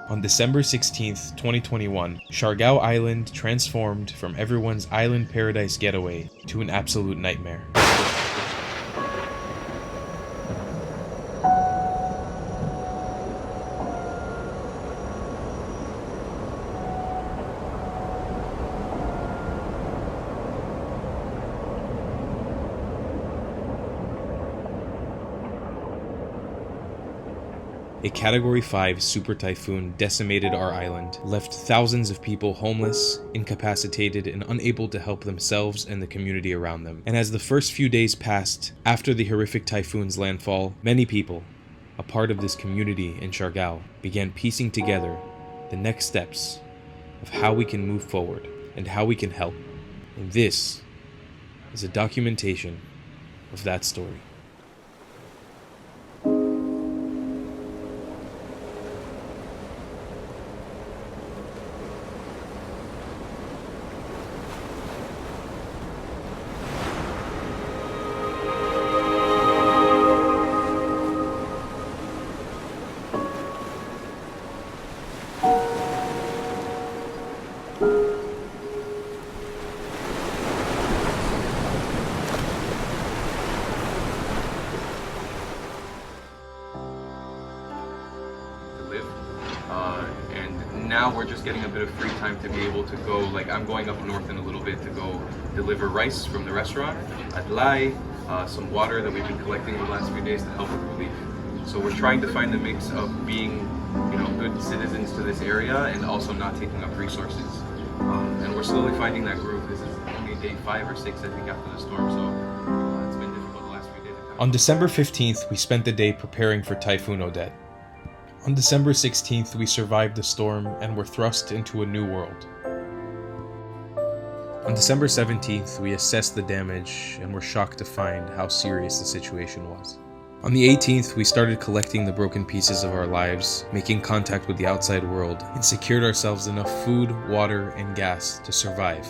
On December 16th, 2021, Siargao Island transformed from everyone's island paradise getaway to an absolute nightmare. A Category 5 super typhoon decimated our island, left thousands of people homeless, incapacitated, and unable to help themselves and the community around them. And as the first few days passed after the horrific typhoon's landfall, many people, a part of this community in Siargao, began piecing together the next steps of how we can move forward and how we can help. And this is a documentation of that story. And now we're just getting a bit of free time to be able to go, like I'm going up north in a little bit to go deliver rice from the restaurant at RAI, some water that we've been collecting the last few days to help with relief. So we're trying to find the mix of being, good citizens to this area and also not taking up resources. And we're slowly finding that groove. This is only day 5 or 6, I think, after the storm, so it's been difficult the last few days. On December 15th, we spent the day preparing for Typhoon Odette. On December 16th, we survived the storm and were thrust into a new world. On December 17th, we assessed the damage and were shocked to find how serious the situation was. On the 18th, we started collecting the broken pieces of our lives, making contact with the outside world, and secured ourselves enough food, water, and gas to survive.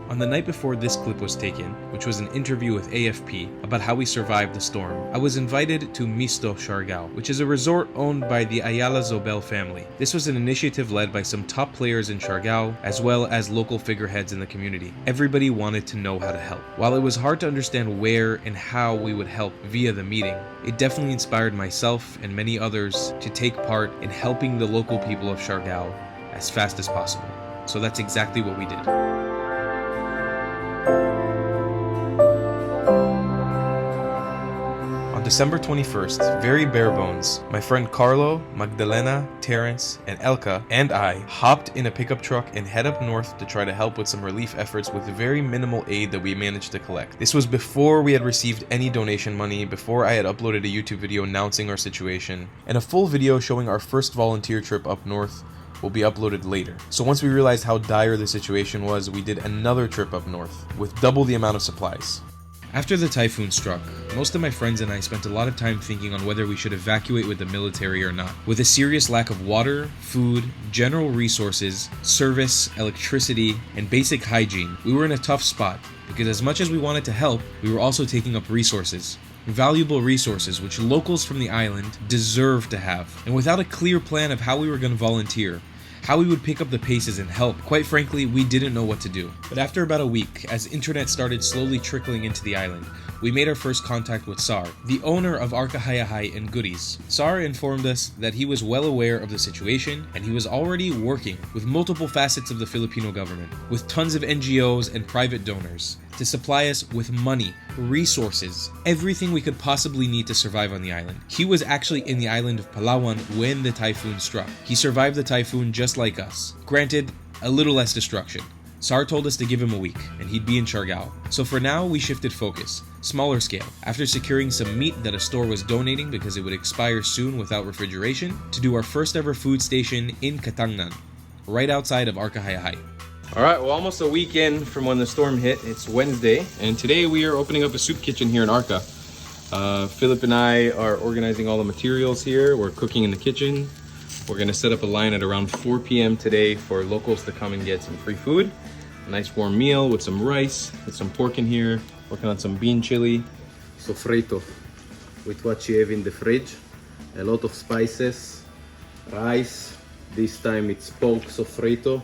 On the night before this clip was taken, which was an interview with AFP about how we survived the storm, I was invited to Misto Siargao, which is a resort owned by the Ayala Zobel family. This was an initiative led by some top players in Siargao, as well as local figureheads in the community. Everybody wanted to know how to help. While it was hard to understand where and how we would help via the meeting, it definitely inspired myself and many others to take part in helping the local people of Siargao as fast as possible. So that's exactly what we did. On December 21st, very bare bones, my friend Carlo, Magdalena, Terrence, and Elka and I hopped in a pickup truck and head up north to try to help with some relief efforts with the very minimal aid that we managed to collect. This was before we had received any donation money, before I had uploaded a YouTube video announcing our situation, and a full video showing our first volunteer trip up north will be uploaded later. So once we realized how dire the situation was, we did another trip up north with double the amount of supplies. After the typhoon struck, most of my friends and I spent a lot of time thinking on whether we should evacuate with the military or not. With a serious lack of water, food, general resources, service, electricity, and basic hygiene, we were in a tough spot because as much as we wanted to help, we were also taking up resources. Valuable resources which locals from the island deserve to have. And without a clear plan of how we were going to volunteer, how we would pick up the paces and help, quite frankly, we didn't know what to do. But after about a week, as internet started slowly trickling into the island, we made our first contact with Sar, the owner of Arkahayahai and Goodies. Sar informed us that he was well aware of the situation and he was already working with multiple facets of the Filipino government, with tons of NGOs and private donors, to supply us with money, resources, everything we could possibly need to survive on the island. He was actually in the island of Palawan when the typhoon struck. He survived the typhoon just like us. Granted, a little less destruction. Sar told us to give him a week, and he'd be in Siargao. So for now, we shifted focus, smaller scale. After securing some meat that a store was donating because it would expire soon without refrigeration, to do our first ever food station in Katangnan, right outside of Arkahayahai. Alright, well, almost a week in from when the storm hit. It's Wednesday, and today we are opening up a soup kitchen here in Arca. Philip and I are organizing all the materials here. We're cooking in the kitchen. We're going to set up a line at around 4 p.m. today for locals to come and get some free food. A nice warm meal with some rice, with some pork in here. Working on some bean chili. Sofrito, with what you have in the fridge. A lot of spices, rice, This time it's pork sofrito,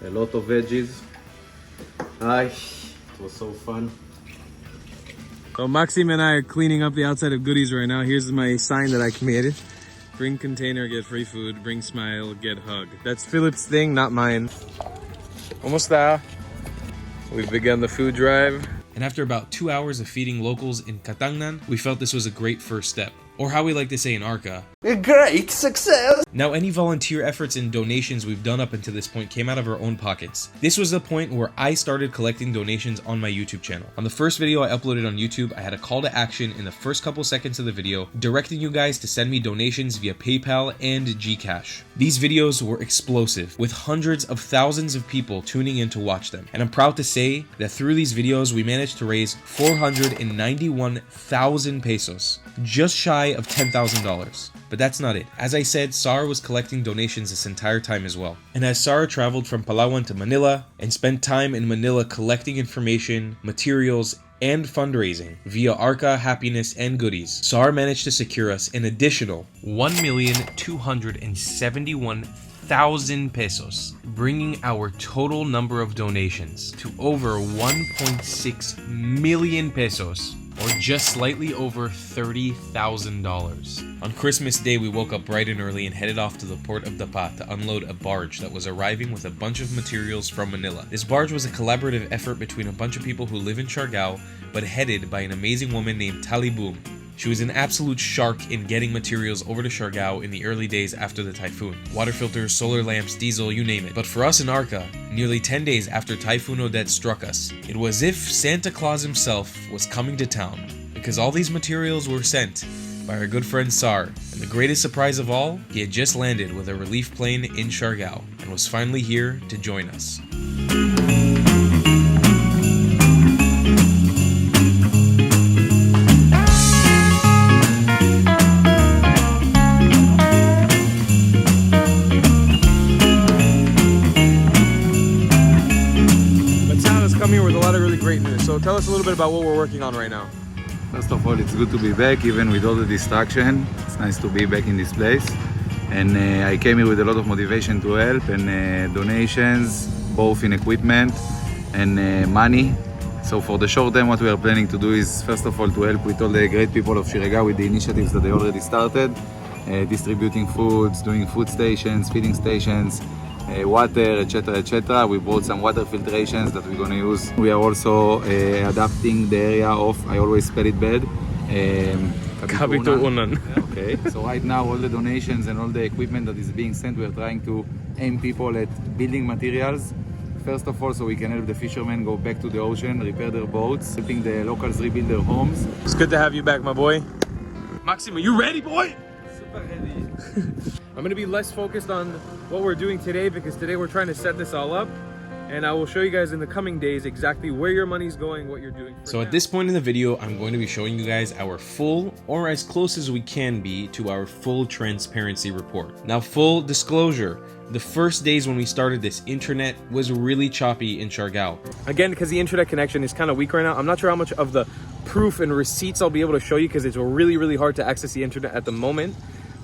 a lot of veggies. It was so fun. So Maxim and I are cleaning up the outside of Goodies right now. Here's my sign that I created. Bring container, get free food. Bring smile, get hug. That's Philip's thing, not mine. Almost there. We've begun the food drive. And after about 2 hours of feeding locals in Katangnan, we felt this was a great first step. Or how we like to say in Arca, a great success! Now any volunteer efforts and donations we've done up until this point came out of our own pockets. This was the point where I started collecting donations on my YouTube channel. On the first video I uploaded on YouTube, I had a call to action in the first couple seconds of the video, directing you guys to send me donations via PayPal and Gcash. These videos were explosive, with hundreds of thousands of people tuning in to watch them. And I'm proud to say that through these videos we managed to raise 491,000 pesos, just shy of $10,000. But that's not it. As I said, Sar was collecting donations this entire time as well. And as Sar traveled from Palawan to Manila and spent time in Manila collecting information, materials, and fundraising via Arca, Happiness, and Goodies, Sar managed to secure us an additional 1,271,000 pesos, bringing our total number of donations to over 1.6 million pesos, or just slightly over $30,000. On Christmas Day, we woke up bright and early and headed off to the port of Dapa to unload a barge that was arriving with a bunch of materials from Manila. This barge was a collaborative effort between a bunch of people who live in Siargao, but headed by an amazing woman named Talibum. She was an absolute shark in getting materials over to Siargao in the early days after the typhoon. Water filters, solar lamps, diesel, you name it. But for us in Arca, nearly 10 days after Typhoon Odette struck us, it was as if Santa Claus himself was coming to town, because all these materials were sent by our good friend Sar. And the greatest surprise of all, he had just landed with a relief plane in Siargao and was finally here to join us. Here with a lot of really great news. So tell us a little bit about what we're working on right now. First of all, it's good to be back, even with all the distraction. It's nice to be back in this place. And I came here with a lot of motivation to help and donations, both in equipment and money. So for the short term, what we are planning to do is, first of all, to help with all the great people of Siargao with the initiatives that they already started, distributing foods, doing food stations, feeding stations, water, etc., etc. We brought some water filtrations that we're going to use. We are also adapting the area of, I always spell it bad, Kapituunan. Okay, so right now all the donations and all the equipment that is being sent, we are trying to aim people at building materials. First of all, so we can help the fishermen go back to the ocean, repair their boats, helping the locals rebuild their homes. It's good to have you back, my boy. Maxim, are you ready, boy? Super ready. I'm going to be less focused on what we're doing today, because today we're trying to set this all up, and I will show you guys in the coming days exactly where your money's going, what you're doing. So at this point in the video, I'm going to be showing you guys our full, or as close as we can be, to our full transparency report. Now, full disclosure, the first days when we started this, internet was really choppy in Siargao. Again, because the internet connection is kind of weak right now. I'm not sure how much of the proof and receipts I'll be able to show you, because it's really, really hard to access the internet at the moment.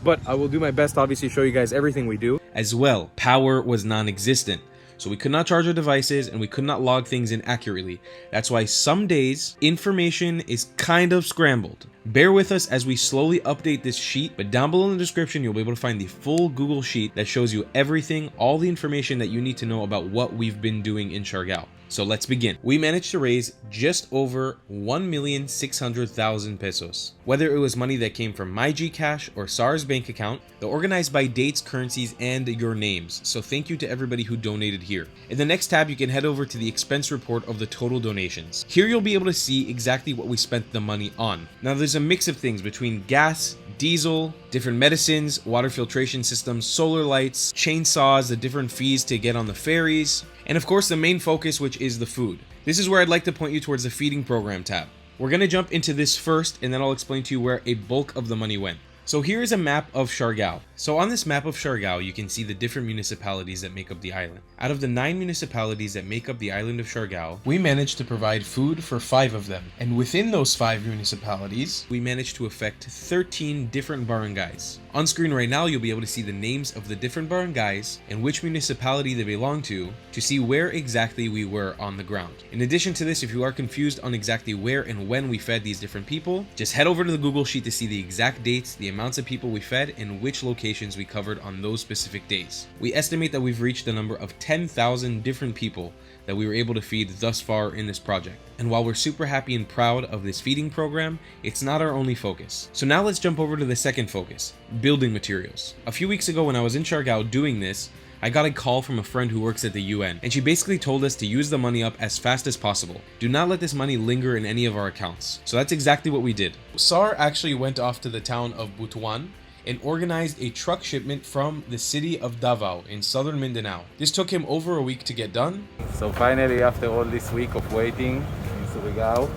But I will do my best to obviously show you guys everything we do. As well, power was non-existent. So we could not charge our devices and we could not log things in accurately. That's why some days, information is kind of scrambled. Bear with us as we slowly update this sheet, but down below in the description, you'll be able to find the full Google Sheet that shows you everything, all the information that you need to know about what we've been doing in Siargao. So let's begin. We managed to raise just over 1,600,000 pesos. Whether it was money that came from my Gcash or SAR's bank account, they're organized by dates, currencies, and your names. So thank you to everybody who donated here. In the next tab, you can head over to the expense report of the total donations. Here you'll be able to see exactly what we spent the money on. Now there's a mix of things between gas, diesel, different medicines, water filtration systems, solar lights, chainsaws, the different fees to get on the ferries, and of course the main focus, which is the food. This is where I'd like to point you towards the feeding program tab. We're going to jump into this first, and then I'll explain to you where a bulk of the money went. So here is a map of Siargao. So on this map of Siargao, you can see the different municipalities that make up the island. Out of the 9 municipalities that make up the island of Siargao, we managed to provide food for 5 of them. And within those 5 municipalities, we managed to affect 13 different barangays. On screen right now, you'll be able to see the names of the different barangays and which municipality they belong to see where exactly we were on the ground. In addition to this, if you are confused on exactly where and when we fed these different people, just head over to the Google Sheet to see the exact dates, the amounts of people we fed, and which locations we covered on those specific days. We estimate that we've reached the number of 10,000 different people that we were able to feed thus far in this project. And while we're super happy and proud of this feeding program, it's not our only focus. So now let's jump over to the second focus, building materials. A few weeks ago when I was in Siargao doing this, I got a call from a friend who works at the UN, and she basically told us to use the money up as fast as possible. Do not let this money linger in any of our accounts. So that's exactly what we did. SAR actually went off to the town of Butuan and organized a truck shipment from the city of Davao in southern Mindanao. This took him over a week to get done. So finally, after all this week of waiting in Siargao,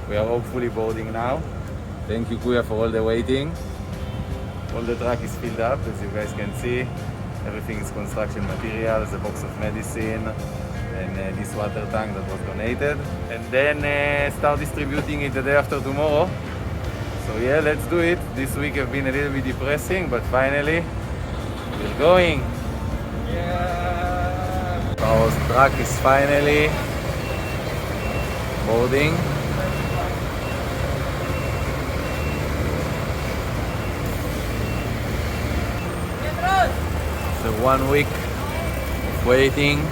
we are hopefully boarding now. Thank you, Kuya, for all the waiting. All the truck is filled up, as you guys can see. Everything is construction materials, a box of medicine, and this water tank that was donated. And then start distributing it the day after tomorrow. So yeah, let's do it. This week have been a little bit depressing, but finally, we're going. Yeah! Our truck is finally boarding. So 1 week of waiting.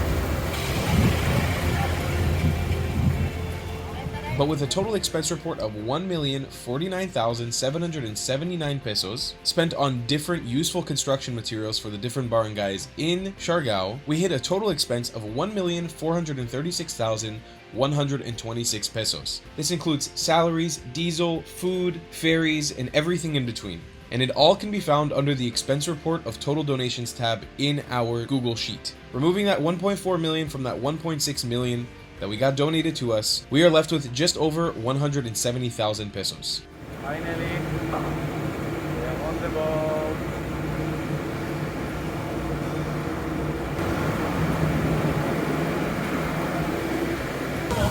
But with a total expense report of 1,049,779 pesos spent on different useful construction materials for the different barangays in Siargao, we hit a total expense of 1,436,126 pesos. This includes salaries, diesel, food, ferries, and everything in between. And it all can be found under the expense report of total donations tab in our Google Sheet. Removing that 1.4 million from that 1.6 million that we got donated to us, we are left with just over 170,000 pesos. Finally, we are on the boat.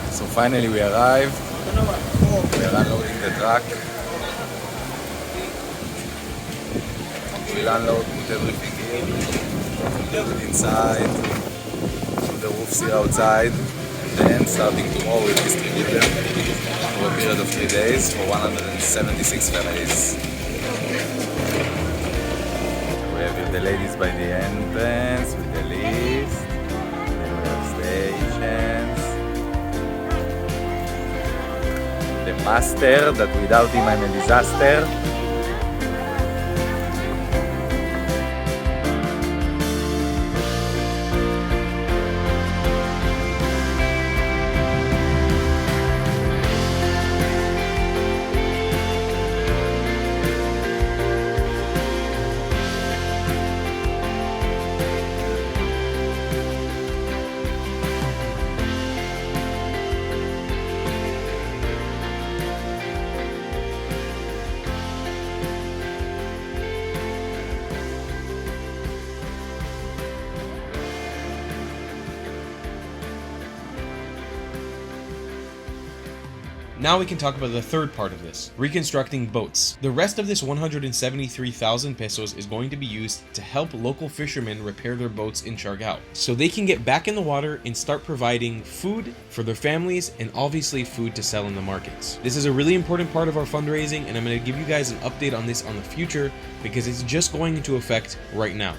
So finally we arrived. We are unloading the truck. We'll unload, put everything in, put it inside, put the roofs here outside. Then, starting tomorrow, we'll distribute them for a period of 3 days for 176 families. We have the ladies by the entrance with the list. Then we have stations. The master, that without him I'm a disaster. Now we can talk about the third part of this, reconstructing boats. The rest of this 173,000 pesos is going to be used to help local fishermen repair their boats in Siargao, so they can get back in the water and start providing food for their families and obviously food to sell in the markets. This is a really important part of our fundraising, and I'm going to give you guys an update on this on the future because it's just going into effect right now.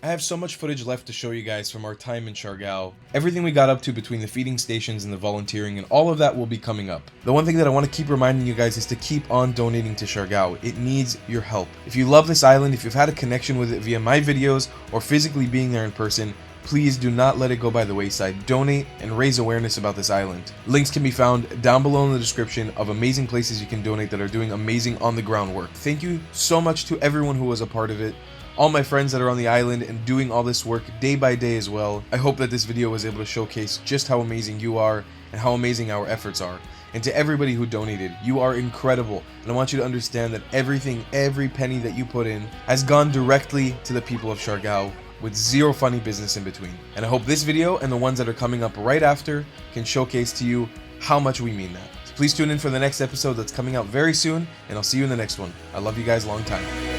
I have so much footage left to show you guys from our time in Siargao. Everything we got up to between the feeding stations and the volunteering, and all of that will be coming up. The one thing that I want to keep reminding you guys is to keep on donating to Siargao. It needs your help. If you love this island, if you've had a connection with it via my videos or physically being there in person, please do not let it go by the wayside. Donate and raise awareness about this island. Links can be found down below in the description of amazing places you can donate that are doing amazing on the ground work. Thank you so much to everyone who was a part of it. All my friends that are on the island and doing all this work day by day as well. I hope that this video was able to showcase just how amazing you are and how amazing our efforts are. And to everybody who donated, you are incredible. And I want you to understand that everything, every penny that you put in has gone directly to the people of Siargao with zero funny business in between. And I hope this video and the ones that are coming up right after can showcase to you how much we mean that. Please tune in for the next episode that's coming out very soon, and I'll see you in the next one. I love you guys long time.